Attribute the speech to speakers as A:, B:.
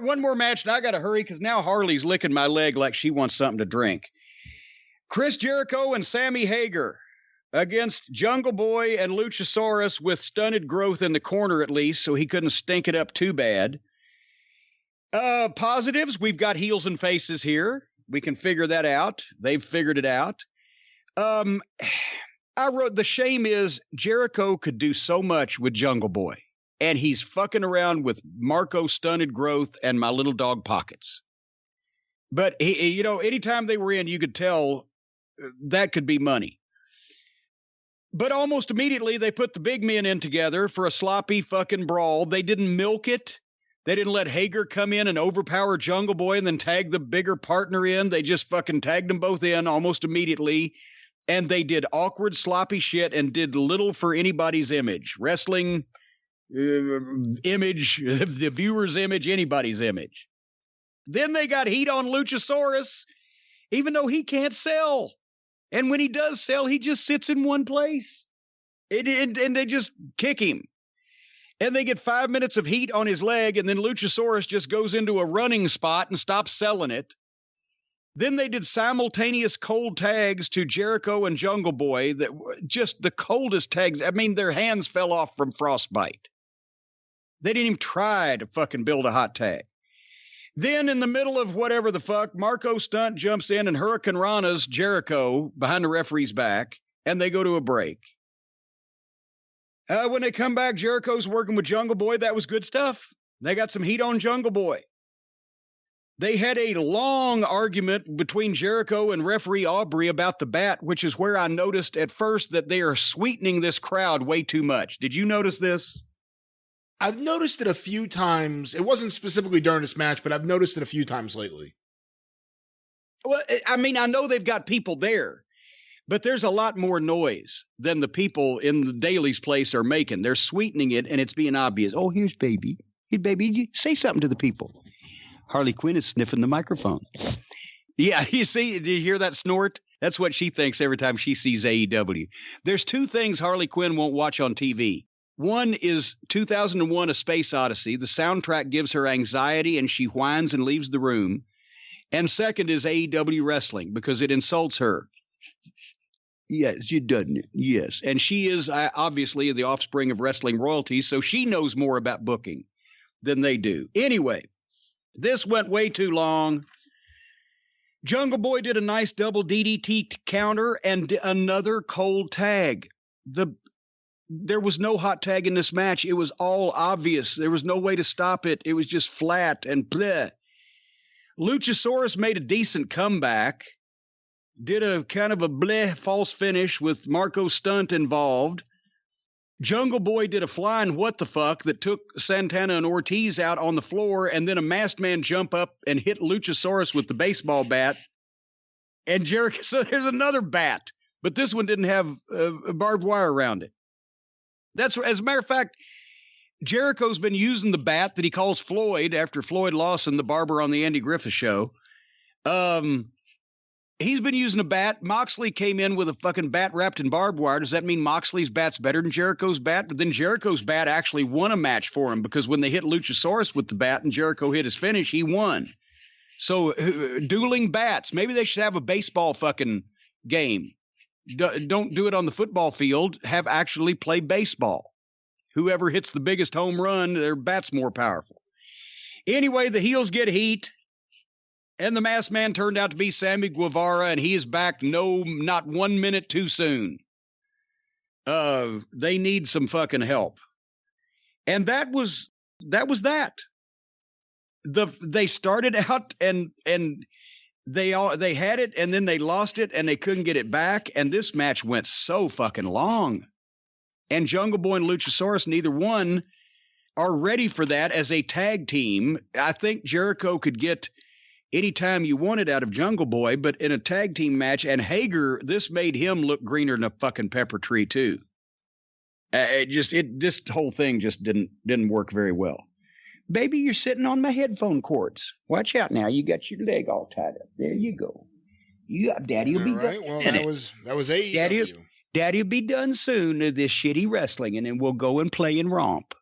A: One more match, and I got to hurry because now Harley's licking my leg like she wants something to drink. Chris Jericho and Sammy Hager against Jungle Boy and Luchasaurus with stunted growth in the corner at least, so he couldn't stink it up too bad. Positives, we've got heels and faces here. We can figure that out. They've figured it out. I wrote, the shame is Jericho could do so much with Jungle Boy, and he's fucking around with Marco stunted growth and my little dog pockets. But he, anytime they were in, you could tell that could be money. But almost immediately they put the big men in together for a sloppy fucking brawl. They didn't milk it. They didn't let Hager come in and overpower Jungle Boy and then tag the bigger partner in. They just fucking tagged them both in almost immediately. And they did awkward, sloppy shit and did little for anybody's image. Wrestling image, the viewer's image, anybody's image. Then they got heat on Luchasaurus, even though he can't sell. And when he does sell, he just sits in one place. And they just kick him. And they get 5 minutes of heat on his leg, and then Luchasaurus just goes into a running spot and stops selling it. Then they did simultaneous cold tags to Jericho and Jungle Boy, that just the coldest tags. I mean, their hands fell off from frostbite. They didn't even try to fucking build a hot tag. Then in the middle of whatever the fuck, Marco Stunt jumps in and Hurricane Rana's Jericho behind the referee's back, and they go to a break. When they come back, Jericho's working with Jungle Boy. That was good stuff. They got some heat on Jungle Boy. They had a long argument between Jericho and referee Aubrey about the bat, which is where I noticed at first that they are sweetening this crowd way too much. Did you notice this?
B: I've noticed it a few times. It wasn't specifically during this match, but I've noticed it a few times lately.
A: Well, I mean, I know they've got people there, but there's a lot more noise than the people in the Daly's place are making. They're sweetening it, and it's being obvious. Oh, here's baby. Hey, baby, say something to the people. Harley Quinn is sniffing the microphone. Yeah, you see, do you hear that snort? That's what she thinks every time she sees AEW. There's two things Harley Quinn won't watch on TV. One is 2001: A Space Odyssey. The soundtrack gives her anxiety and she whines and leaves the room. And second is AEW wrestling because it insults her. Yes, she doesn't. Yes. And she is obviously the offspring of wrestling royalty, so she knows more about booking than they do. Anyway, this went way too long. Jungle Boy did a nice double DDT counter and another cold tag. There was no hot tag in this match. It was all obvious. There was no way to stop it. It was just flat and bleh. Luchasaurus made a decent comeback. Did a kind of a bleh false finish with Marco Stunt involved. Jungle Boy did a flying what the fuck that took Santana and Ortiz out on the floor, and then a masked man jump up and hit Luchasaurus with the baseball bat. And Jericho, so there's another bat, but this one didn't have barbed wire around it. That's, as a matter of fact, Jericho's been using the bat that he calls Floyd after Floyd Lawson, the barber on the Andy Griffith Show. He's been using a bat. Moxley came in with a fucking bat wrapped in barbed wire. Does that mean Moxley's bat's better than Jericho's bat? But then Jericho's bat actually won a match for him because when they hit Luchasaurus with the bat and Jericho hit his finish, he won. So dueling bats. Maybe they should have a baseball fucking game. Don't do it on the football field. Have actually play baseball. Whoever hits the biggest home run, their bat's more powerful. Anyway, the heels get heat. And the masked man turned out to be Sammy Guevara, and he is back not 1 minute too soon. They need some fucking help. And that was that. They started out and they had it, and then they lost it, and they couldn't get it back, and this match went so fucking long. And Jungle Boy and Luchasaurus, neither one are ready for that as a tag team. I think Jericho could get anytime you wanted out of Jungle Boy, but in a tag team match, and Hager, this made him look greener than a fucking pepper tree too. This whole thing just didn't work very well. Baby, you're sitting on my headphone cords. Watch out now. You got your leg all tied up. There you go. Daddy will be done.
B: Right. Well, that was AEW.
A: Daddy'll be done soon of this shitty wrestling, and then we'll go and play and romp.